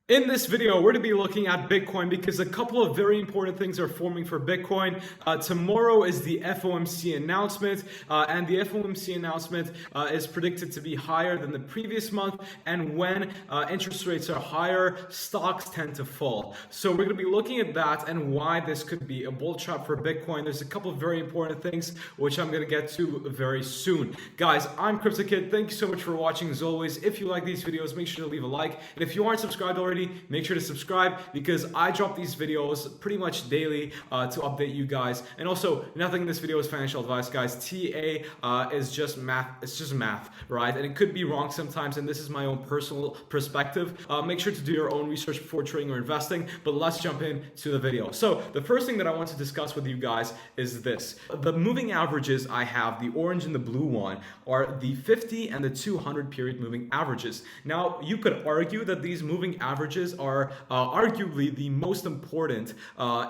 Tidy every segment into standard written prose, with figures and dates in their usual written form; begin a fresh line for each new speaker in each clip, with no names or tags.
In this video, we're going to be looking at Bitcoin because a couple of very important things are forming for Bitcoin. Tomorrow is the FOMC announcement, and the FOMC announcement is predicted to be higher than the previous month. And when interest rates are higher, stocks tend to fall. So we're going to be looking at that and why this could be a bull trap for Bitcoin. There's a couple of very important things which I'm going to get to very soon. Guys, I'm CryptoKid. Thank you so much for watching. As always, if you like these videos, make sure to leave a like. And if you aren't subscribed already, make sure to subscribe because I drop these videos pretty much daily to update you guys. And also, nothing in this video is financial advice, guys. TA is just math. It's just math, right? And it could be wrong sometimes, and this is my own personal perspective. Make sure to do your own research before trading or investing, but let's jump into the video. So the first thing that I want to discuss with you guys is this. The moving averages I have, the orange and the blue one, are the 50 and the 200 period moving averages. Now, you could argue that these moving averages are arguably the most important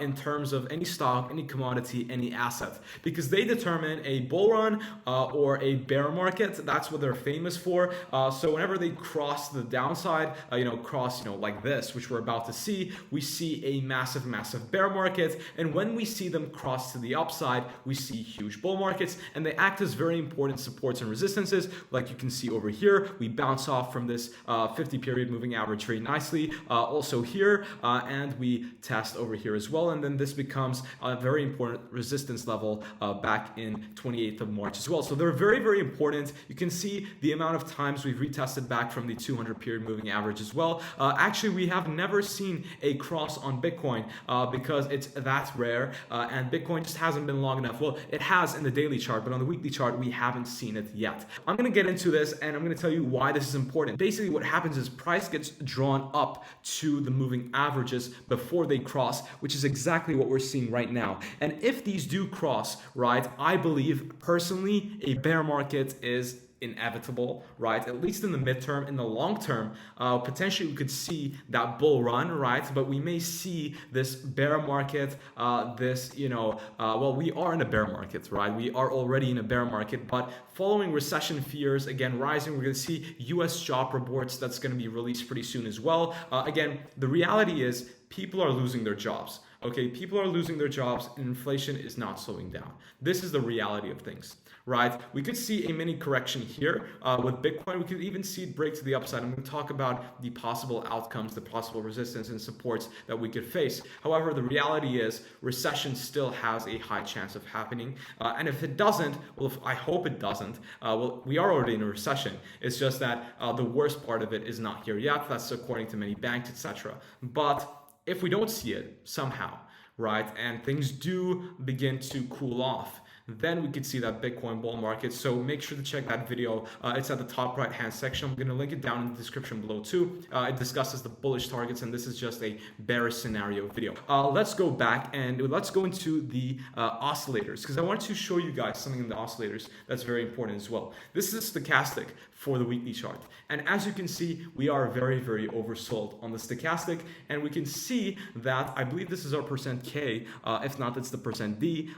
in terms of any stock, any commodity, any asset, because they determine a bull run or a bear market. That's what they're famous for. So whenever they cross the downside, like this, which we're about to see, we see a massive bear market. And when we see them cross to the upside, we see huge bull markets, and they act as very important supports and resistances. Like you can see over here, we bounce off from this 50 period moving average very nicely. Also here, and we test over here as well, and then this becomes a very important resistance level back in 28th of March as well. So they're very important. You can see the amount of times we've retested back from the 200 period moving average as well. Actually, we have never seen a cross on Bitcoin because it's that rare, and Bitcoin just hasn't been long enough. Well, it has in the daily chart, but on the weekly chart, we haven't seen it yet. I'm going to get into this, and I'm going to tell you why this is important. Basically, what happens is price gets drawn up to the moving averages before they cross, which is exactly what we're seeing right now. And if these do cross, right, I believe personally a bear market is inevitable, right? At least in the midterm. In the long term, potentially we could see that bull run, right? But we may see this bear market, well, we are in a bear market, right? We are already in a bear market, but following recession fears, again, rising, we're going to see US job reports that's going to be released pretty soon as well. Again, the reality is people are losing their jobs. Okay, people are losing their jobs and inflation is not slowing down. This is the reality of things, right? We could see a mini correction here with Bitcoin. We could even see it break to the upside. I'm going to talk about the possible outcomes, the possible resistance and supports that we could face. However, the reality is recession still has a high chance of happening. And if it doesn't, well, I hope it doesn't. Well, we are already in a recession. It's just that the worst part of it is not here yet. That's according to many banks, etc. But if we don't see it somehow, right, and things do begin to cool off, then we could see that Bitcoin bull market. So make sure to check that video. It's at the top right hand section. I'm going to link it down in the description below too. It discusses the bullish targets, and this is just a bearish scenario video. Let's go back and let's go into the oscillators, because I want to show you guys something in the oscillators that's very important as well. This is stochastic for the weekly chart, and as you can see, we are very oversold on the stochastic, and we can see that I believe this is our percent K. If not, it's the percent D.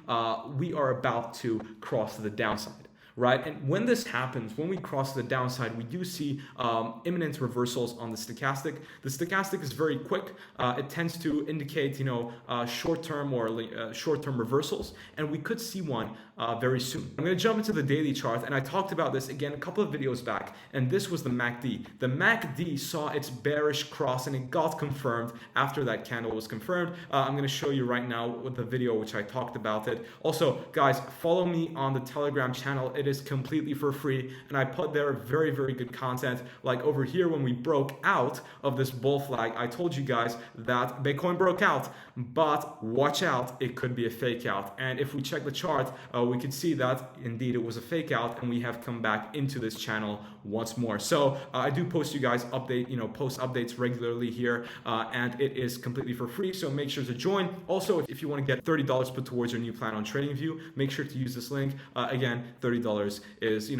We are about to cross to the downside, right? And when this happens, when we cross the downside, we do see imminent reversals on the stochastic. The stochastic is very quick. It tends to indicate, short-term or short-term reversals, and we could see one very soon. I'm going to jump into the daily chart, and I talked about this again a couple of videos back, and this was the MACD. The MACD saw its bearish cross, and it got confirmed after that candle was confirmed. I'm going to show you right now with the video which I talked about it. Also, guys, follow me on the Telegram channel. It is completely for free, and I put there very good content. Like over here, when we broke out of this bull flag, I told you guys that Bitcoin broke out, but watch out, it could be a fake out. And if we check the chart, we could see that indeed it was a fake out, and we have come back into this channel once more. So I do post you guys post updates regularly here, and it is completely for free. So make sure to join. Also, if you want to get $30 put towards your new plan on TradingView, make sure to use this link. Again, $30 is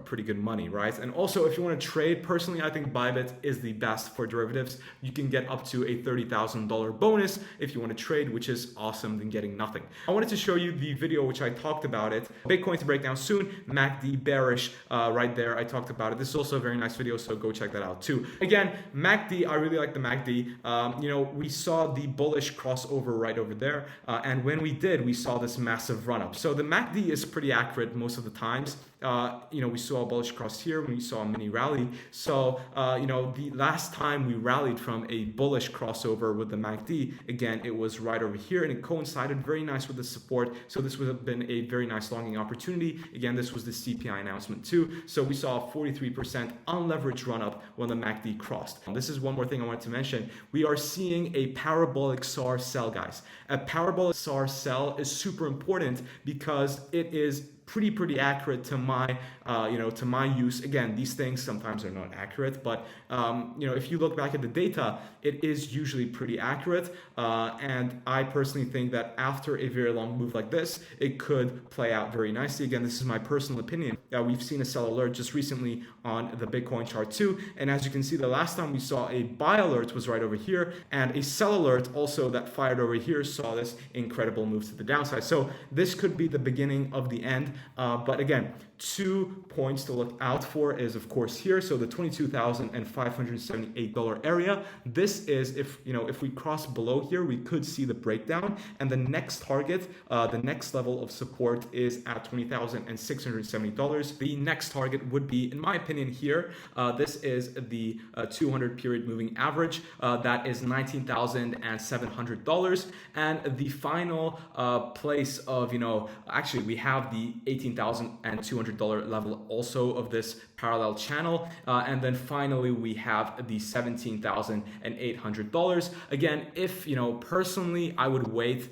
pretty good money, right? And also, if you want to trade, personally, I think Bybit is the best for derivatives. You can get up to a $30,000 bonus if you want to trade, which is awesome than getting nothing. I wanted to show you the video which I talked about it. Bitcoin to break down soon. MACD bearish right there. I talked about about it. This is also a very nice video, so go check that out too. Again, MACD, I really like the MACD. You know, we saw the bullish crossover right over there, and when we did, we saw this massive run up. So the MACD is pretty accurate most of the times. You know, we saw a bullish cross here when we saw a mini rally. So, you know, the last time we rallied from a bullish crossover with the MACD, again, it was right over here, and it coincided very nice with the support. So this would have been a very nice longing opportunity. Again, this was the CPI announcement too. So we saw a 43% unleveraged run up when the MACD crossed. This is one more thing I wanted to mention. We are seeing a parabolic SAR sell, guys. A parabolic SAR sell is super important because it is pretty accurate to my you know, to my use. Again, these things sometimes are not accurate, but you know, if you look back at the data, it is usually pretty accurate, and I personally think that after a very long move like this, it could play out very nicely. Again, this is my personal opinion. We've seen a sell alert just recently on the Bitcoin chart too, and as you can see, the last time we saw a buy alert was right over here, and a sell alert also that fired over here saw this incredible move to the downside. So this could be the beginning of the end. But again, 2 points to look out for is of course here. So the $22,578 area. This is, if you know, if we cross below here, we could see the breakdown, and the next target, the next level of support is at $20,670. The next target would be, in my opinion, here. This is the 200 period moving average. That is $19,700, and the final place of, you know, actually we have the $18,200 level also of this parallel channel, and then finally we have the $17,800. Again, if, you know, personally I would wait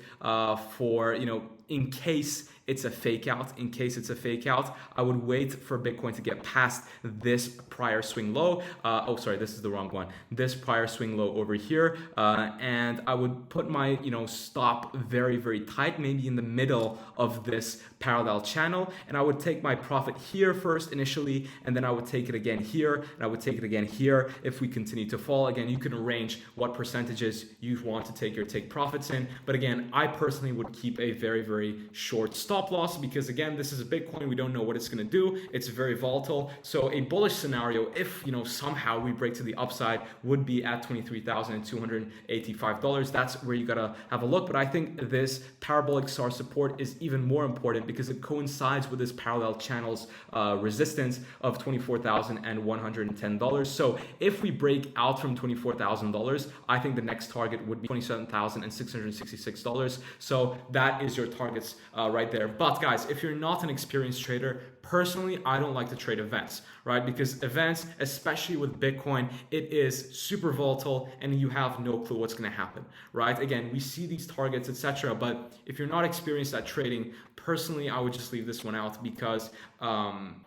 for, you know, in case it's a fake out. In case it's a fake out, I would wait for Bitcoin to get past this prior swing low. Oh, sorry, this is the wrong one. This prior swing low over here, and I would put my, you know, stop very tight, maybe in the middle of this parallel channel, and I would take my profit here first initially, and then I would take it again here, and I would take it again here. If we continue to fall, again, you can arrange what percentages you want to take your take profits in, but again, I personally would keep a very short stop loss, because again, this is a Bitcoin. We don't know what it's going to do. It's very volatile. So a bullish scenario, if, you know, somehow we break to the upside, would be at $23,285. That's where you gotta have a look. But I think this parabolic SAR support is even more important because it coincides with this parallel channel's resistance of $24,110. So if we break out from $24,000, I think the next target would be $27,666. So that is your targets right there. But guys, if you're not an experienced trader, personally, I don't like to trade events, right? Because events, especially with Bitcoin, it is super volatile and you have no clue what's going to happen, right? Again, we see these targets, etc. But if you're not experienced at trading, personally, I would just leave this one out because,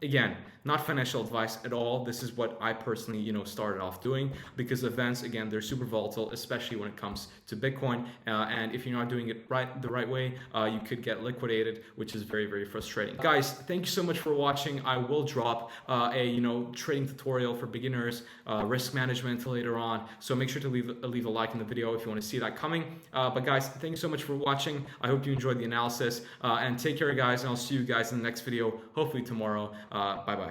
again, not financial advice at all. This is what I personally, you know, started off doing, because events, again, they're super volatile, especially when it comes to Bitcoin. And if you're not doing it the right way, you could get liquidated, which is very frustrating. Guys, thank you so much for watching. I will drop a, you know, trading tutorial for beginners, risk management later on. So make sure to leave a like in the video if you want to see that coming. But guys, thank you so much for watching. I hope you enjoyed the analysis, and take care, guys, and I'll see you guys in the next video, hopefully tomorrow. Bye bye.